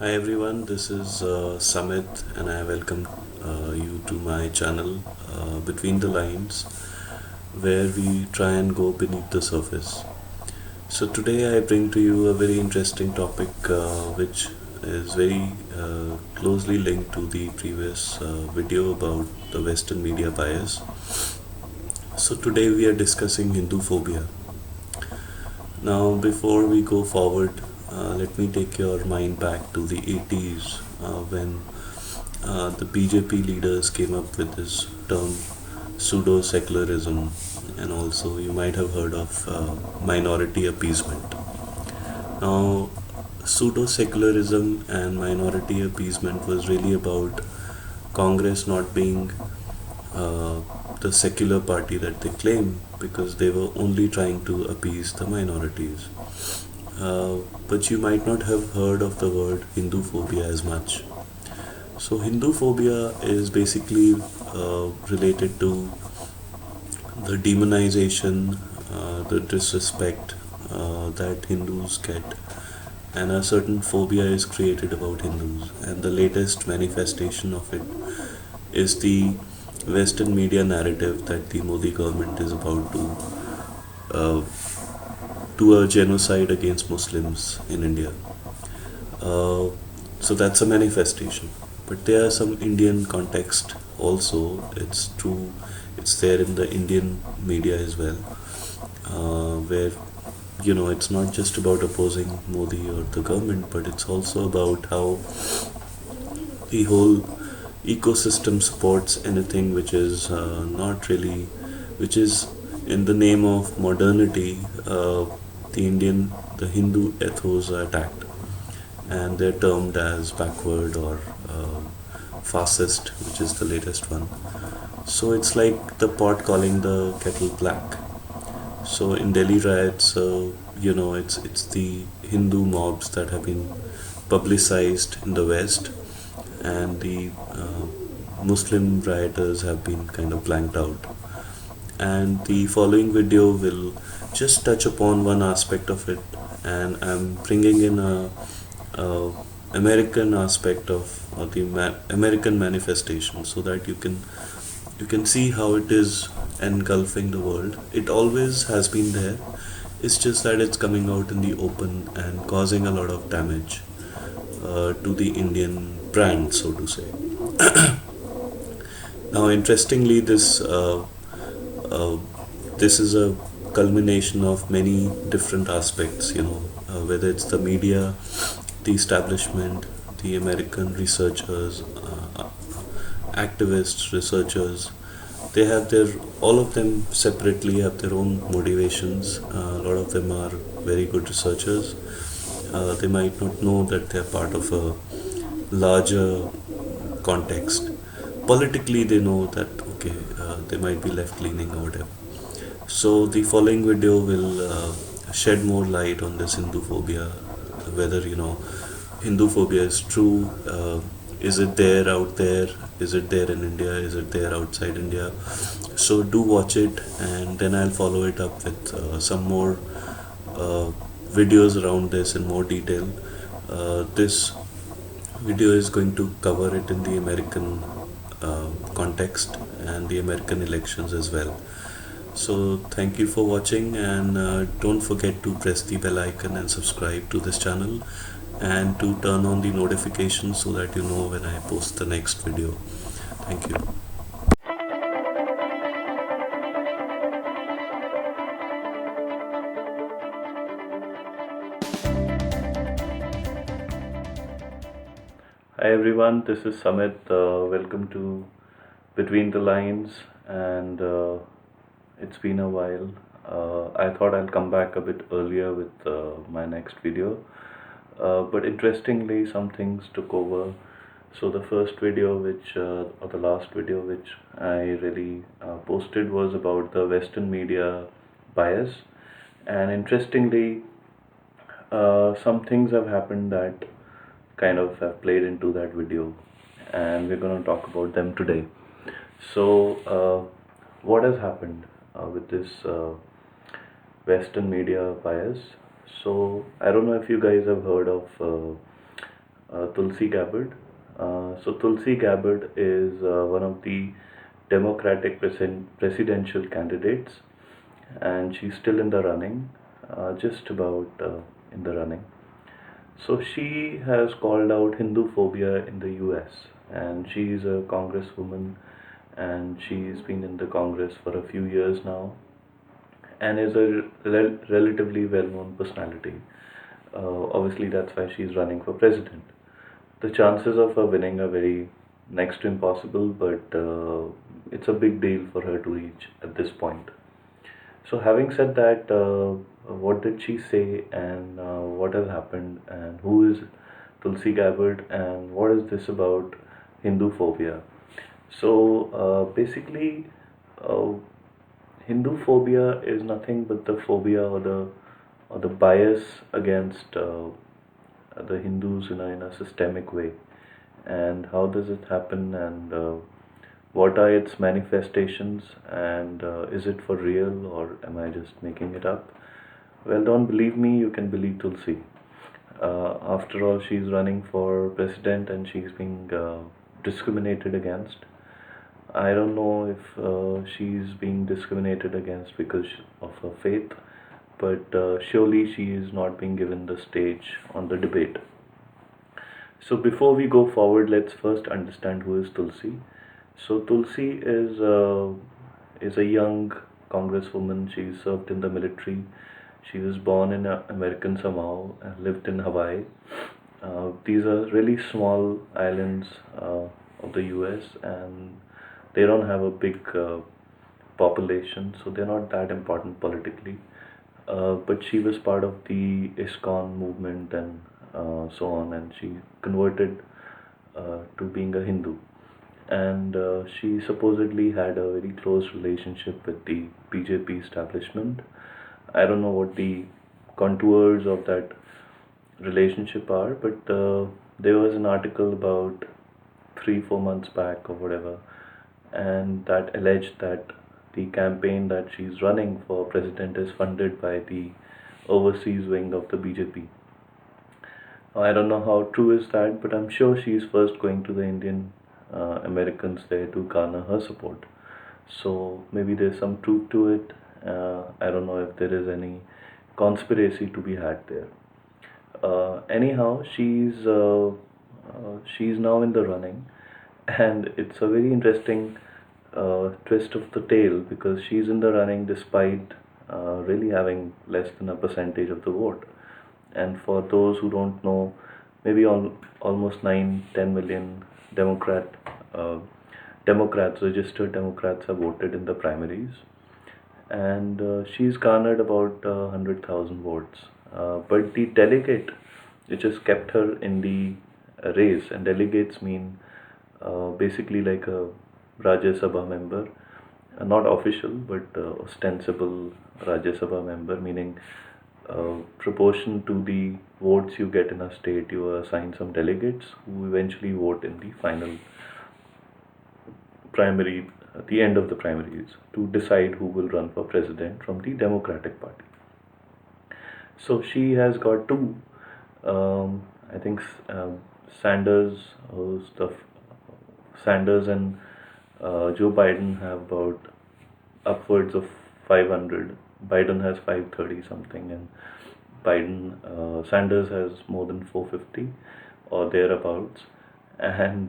Hi everyone, this is Samit and I welcome you to my channel Between the Lines, where we try and go beneath the surface. So today I bring to you a very interesting topic which is very closely linked to the previous video about the Western media bias. So today we are discussing Hinduphobia. Now, before we go forward, let me take your mind back to the 80s when the BJP leaders came up with this term pseudo secularism, and also you might have heard of minority appeasement. Now, pseudo secularism and minority appeasement was really about Congress not being uh, the secular party that they claim because they were only trying to appease the minorities. But you might not have heard of the word Hinduphobia as much. So, Hinduphobia is basically related to the demonization, the disrespect that Hindus get, and a certain phobia is created about Hindus. And the latest manifestation of it is the Western media narrative that the Modi government is about to uh, do a genocide against Muslims in India. Uh, so that's a manifestation. But there are some Indian context also. It's true. It's there in the Indian media as well, where it's not just about opposing Modi or the government, but it's also about how the whole ecosystem supports anything which is not really, which is in the name of modernity. The Hindu ethos are attacked, and they're termed as backward or fascist, which is the latest one. So it's like the pot calling the kettle black. So in Delhi riots, it's the Hindu mobs that have been publicized in the West, and the Muslim rioters have been kind of blanked out. And the following video will just touch upon one aspect of it, and I'm bringing in a American aspect of American manifestation, so that you can see how it is engulfing the world. It always has been there. It's just that it's coming out in the open and causing a lot of damage to the Indian brand, so to say. Now, interestingly, uh, this is a culmination of many different aspects. Whether it's the media, the establishment, the American researchers, activists, researchers. They have their all of them separately have their own motivations. A lot of them are very good researchers. They might not know that they are part of a larger context. Politically, they know that okay, they might be left leaning or whatever. So the following video will shed more light on this Hinduphobia, whether Hinduphobia is true. Is it there out there? Is it there in India? Is it there outside India? So do watch it, and then I'll follow it up with some more uh, videos around this in more detail. This video is going to cover it in the American context and the American elections as well. So thank you for watching, and don't forget to press the bell icon and subscribe to this channel, and to turn on the notifications so that you know when I post the next video. Thank you. Hi everyone, this is Samit. Welcome to Between the Lines, and it's been a while. I thought I'll come back a bit earlier with my next video, but interestingly, some things took over. So the first video, or the last video, which I really posted was about the Western media bias, and interestingly, some things have happened that kind of have played into that video, and we're going to talk about them today. So, what has happened with this Western media bias? So, I don't know if you guys have heard of Tulsi Gabbard. So Tulsi Gabbard is one of the Democratic presidential candidates, and she's still in the running, just about in the running. So she has called out Hinduphobia in the US, and she is a congresswoman, and she's been in the Congress for a few years now, and is a relatively well-known personality. Obviously, that's why she's running for president. The chances of her winning are very next to impossible, but it's a big deal for her to reach at this point. So, having said that, what did she say, and what has happened, and who is Tulsi Gabbard, and what is this about Hindu phobia? So, basically, uh, Hindu phobia is nothing but the phobia or the bias against the Hindus in a systemic way. And how does it happen? And what are its manifestations? And is it for real, or am I just making it up? Well, don't believe me, you can believe Tulsi. After all, she's running for president and she's being discriminated against. I don't know if she's being discriminated against because of her faith, but surely she is not being given the stage on the debate. So before we go forward, let's first understand who is Tulsi. So Tulsi is a young congresswoman. She served in the military. She was born in American Samoa and lived in Hawaii. These are really small islands of the U.S., and they don't have a big population, so they're not that important politically. But she was part of the ISKCON movement and so on, and she converted to being a Hindu. And she supposedly had a very close relationship with the BJP establishment. I don't know what the contours of that relationship are, but there was an article about 3 4 months back or whatever, and that alleged that the campaign that she's running for president is funded by the overseas wing of the BJP. I don't know how true is that, but I'm sure she's first going to the Indian Americans there to garner her support. So maybe there's some truth to it. I don't know if there is any conspiracy to be had there. Anyhow, she's now in the running, and it's a very interesting twist of the tale because she's in the running despite really having less than a percentage of the vote. And for those who don't know, maybe almost 9 10 million Democrat uh, Democrats, registered Democrats, have voted in the primaries, and she's garnered about 100,000 votes. But the delegate, which has kept her in the race, and delegates mean basically like a Rajya Sabha member, not official but ostensible Rajya Sabha member, meaning proportion to the votes you get in a state, you assign some delegates who eventually vote in the final primary, at the end of the primaries, to decide who will run for president from the Democratic Party. So she has got two. I think Sanders, Sanders and Joe Biden have about upwards of 500. Biden has 530 something, and Sanders has more than 450 or thereabouts, and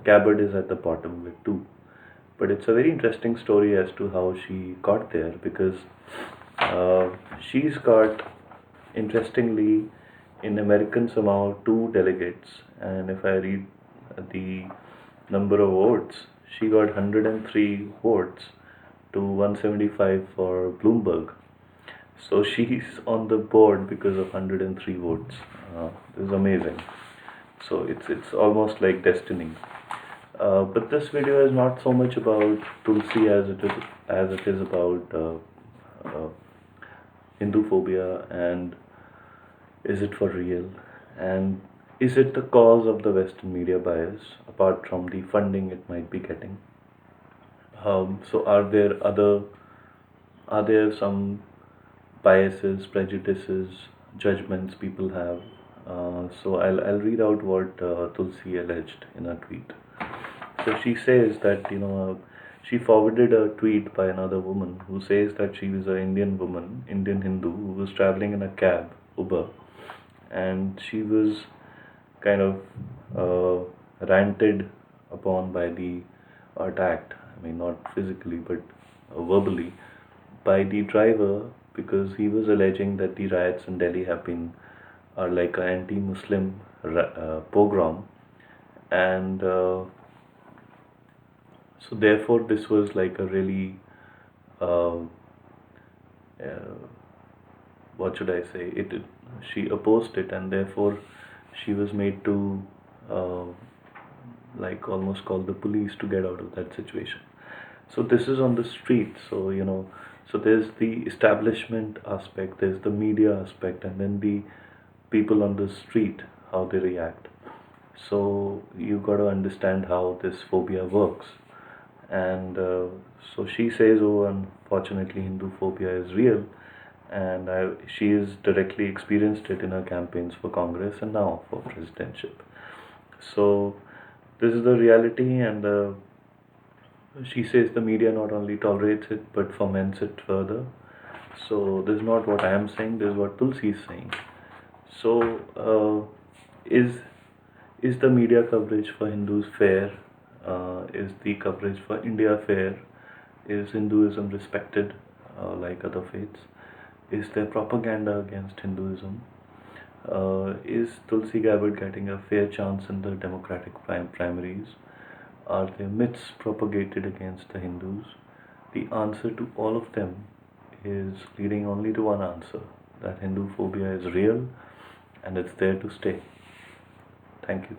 Gabbard is at the bottom with two. But it's a very interesting story as to how she got there because uh, she's got, interestingly, in American Samoa, two delegates, and if I read the number of votes, she got 103 votes to 175 for Bloomberg. So she's on the board because of 103 votes. This is amazing. So it's almost like destiny. But this video is not so much about Tulsi as it is about uh, Hindu phobia, and is it for real, and is it the cause of the Western media bias apart from the funding it might be getting. So are there some biases, prejudices, judgments people have So I'll read out what Tulsi alleged in a tweet. So she says that, she forwarded a tweet by another woman who says that she was an Indian woman, Indian Hindu, who was traveling in a cab, Uber, and she was kind of ranted upon by the attacked. I mean, not physically, but verbally, by the driver because he was alleging that the riots in Delhi have been are like an anti-Muslim pogrom, and so therefore this was like a really uh, uh, what should I say? She opposed it, and therefore she was made to uh, like almost call the police to get out of that situation. So this is on the street. So so there's the establishment aspect, there's the media aspect, and then the people on the street, how they react. So you got to understand how this phobia works. And so she says, oh, unfortunately, Hindu phobia is real, and she has directly experienced it in her campaigns for Congress and now for presidentship. So this is the reality, and she says the media not only tolerates it but foments it further. So this is not what I am saying. This is what Tulsi is saying. So is the media coverage for Hindus fair? Is the coverage for India fair? Is Hinduism respected like other faiths? Is there propaganda against Hinduism? Is Tulsi Gabbard getting a fair chance in the Democratic primaries? Are there myths propagated against the Hindus? The answer to all of them is leading only to one answer, that Hindu phobia is real and it's there to stay. Thank you.